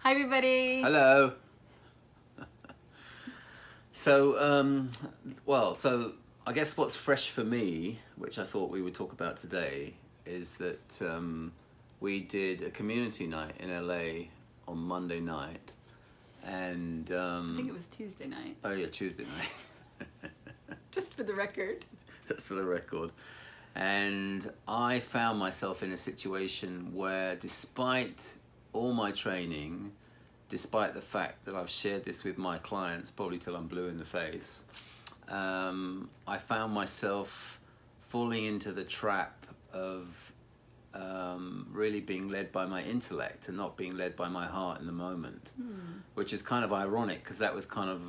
Hi, everybody. Hello. So, so I guess what's fresh for me, which I thought we would talk about today, is that we did a community night in LA on Monday night, and I think it was Tuesday night. Oh yeah, Tuesday night. Just for the record. Just for the record. And I found myself in a situation where, despite all my training, despite the fact that I've shared this with my clients probably till I'm blue in the face, I found myself falling into the trap of really being led by my intellect and not being led by my heart in the moment, which is kind of ironic because that was kind of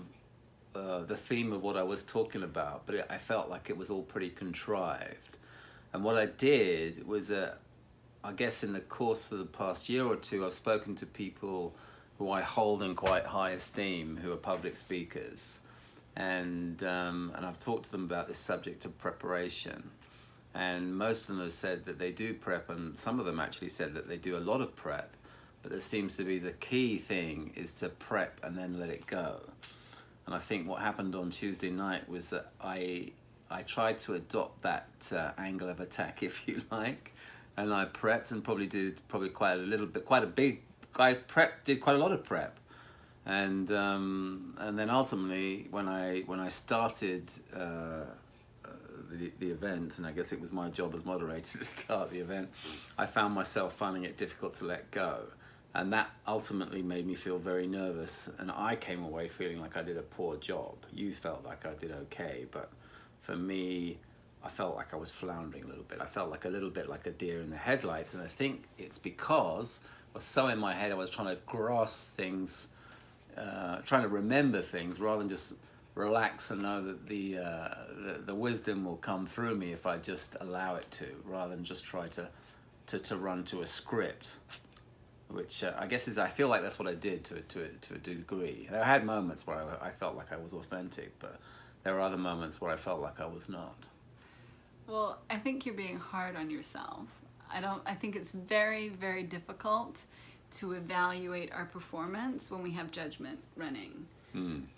the theme of what I was talking about, but I felt like it was all pretty contrived. And what I did was I guess in the course of the past year or two, I've spoken to people who I hold in quite high esteem, who are public speakers, and I've talked to them about this subject of preparation. And most of them have said that they do prep, and some of them actually said that they do a lot of prep, but there seems to be the key thing is to prep and then let it go. And I think what happened on Tuesday night was that I tried to adopt that angle of attack, if you like, and I prepped and did quite a lot of prep, and then ultimately when I started the event, and I guess it was my job as moderator to start the event, I found myself finding it difficult to let go. And that ultimately made me feel very nervous, and I came away feeling like I did a poor job. You felt like I did okay, but for me, I felt like I was floundering a little bit. I felt like a little bit like a deer in the headlights, and I think it's because I was so in my head, I was trying to grasp things, trying to remember things, rather than just relax and know that the wisdom will come through me if I just allow it to, rather than just try to run to a script. Which I guess I feel like that's what I did to a degree. I had moments where I felt like I was authentic, but there were other moments where I felt like I was not. Well, I think you're being hard on yourself. I think it's very, very difficult to evaluate our performance when we have judgment running.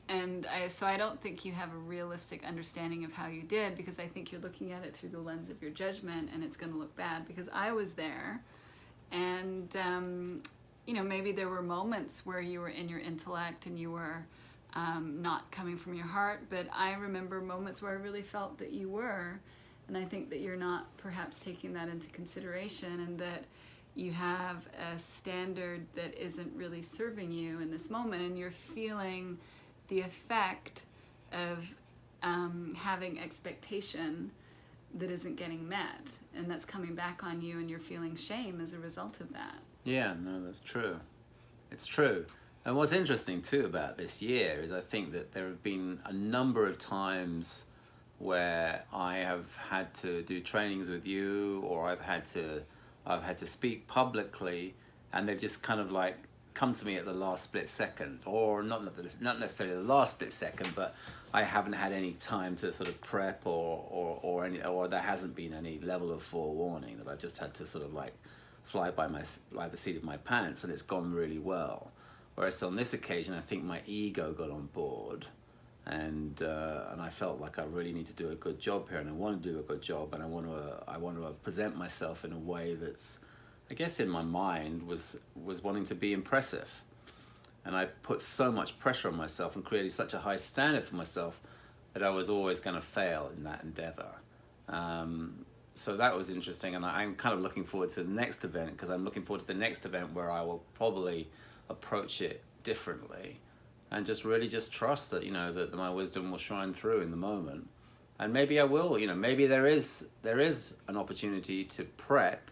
And so I don't think you have a realistic understanding of how you did, because I think you're looking at it through the lens of your judgment, and it's going to look bad. Because I was there. And, maybe there were moments where you were in your intellect and you were not coming from your heart, but I remember moments where I really felt that you were, and I think that you're not perhaps taking that into consideration, and that you have a standard that isn't really serving you in this moment, and you're feeling the effect of having expectation that isn't getting met, and that's coming back on you, and you're feeling shame as a result of that. Yeah, no, that's true. It's true. And what's interesting too about this year is I think that there have been a number of times where I have had to do trainings with you, or I've had to speak publicly, and they've just kind of like come to me at the last split second, or not necessarily the last split second, but I haven't had any time to sort of prep or there hasn't been any level of forewarning, that I've just had to sort of like fly by the seat of my pants, and it's gone really well. Whereas on this occasion, I think my ego got on board, and I felt like I really need to do a good job here, and I want to do a good job, and I want to present myself in a way that's, I guess in my mind was wanting to be impressive. And I put so much pressure on myself and created such a high standard for myself that I was always going to fail in that endeavor. So that was interesting, and I'm kind of looking forward to the next event, because I'm looking forward to the next event where I will probably approach it differently, and just really trust that that my wisdom will shine through in the moment. And maybe I will, maybe there is an opportunity to prep,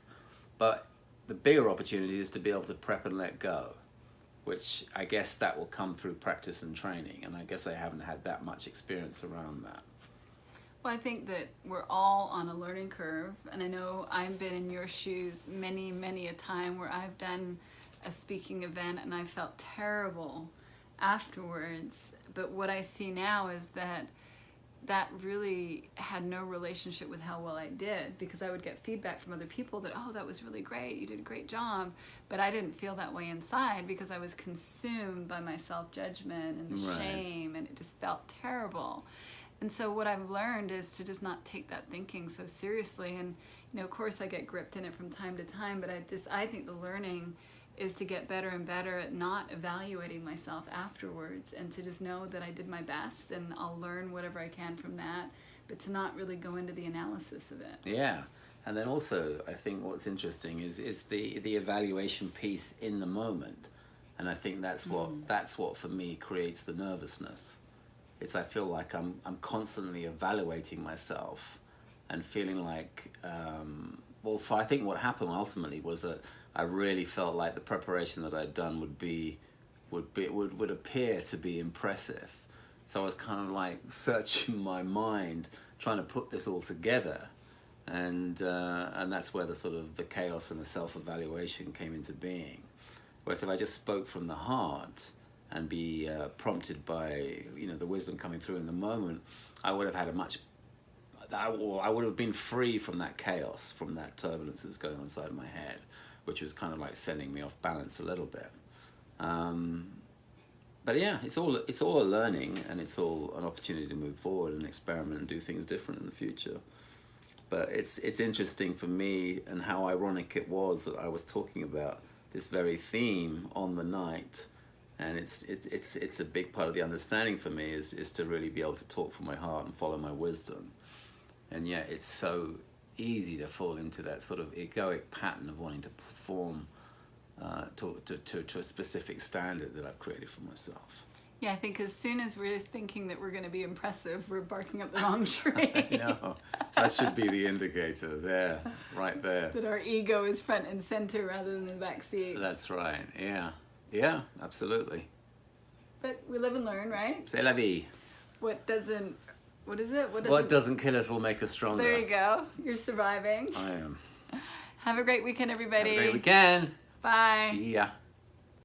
but the bigger opportunity is to be able to prep and let go, which I guess that will come through practice and training, and I guess I haven't had that much experience around that. Well, I think that we're all on a learning curve, and I know I've been in your shoes many, many a time where I've done a speaking event and I felt terrible afterwards. But what I see now is that that really had no relationship with how well I did, because I would get feedback from other people that, oh, that was really great, you did a great job, but I didn't feel that way inside because I was consumed by my self-judgment and the shame, and it just felt terrible. And so what I've learned is to just not take that thinking so seriously. And, you know, of course I get gripped in it from time to time, but I think the learning is to get better and better at not evaluating myself afterwards, and to just know that I did my best and I'll learn whatever I can from that, but to not really go into the analysis of it. Yeah. And then also, I think what's interesting is the evaluation piece in the moment. And I think that's what for me creates the nervousness. I feel like I'm constantly evaluating myself and feeling like, I think what happened ultimately was that I really felt like the preparation that I'd done would appear to be impressive. So I was kind of like searching my mind, trying to put this all together, and that's where the sort of the chaos and the self-evaluation came into being. Whereas if I just spoke from the heart and be prompted by, you know, the wisdom coming through in the moment, I would have had I would have been free from that chaos, from that turbulence that's going on inside of my head, which was kind of like sending me off balance a little bit. But yeah, it's all a learning, and it's all an opportunity to move forward and experiment and do things different in the future. But it's interesting for me, and how ironic it was that I was talking about this very theme on the night, and it's a big part of the understanding for me is to really be able to talk from my heart and follow my wisdom. And yet it's so easy to fall into that sort of egoic pattern of wanting to perform to a specific standard that I've created for myself. Yeah, I think as soon as we're thinking that we're going to be impressive, we're barking up the wrong tree. I know. That should be the indicator there, right there. That our ego is front and center rather than the back seat. That's right, yeah. Yeah, absolutely. But we live and learn, right? C'est la vie. What is it? What doesn't kill us will make us stronger. There you go. You're surviving. I am. Have a great weekend, everybody. Have a great weekend. Bye. See ya.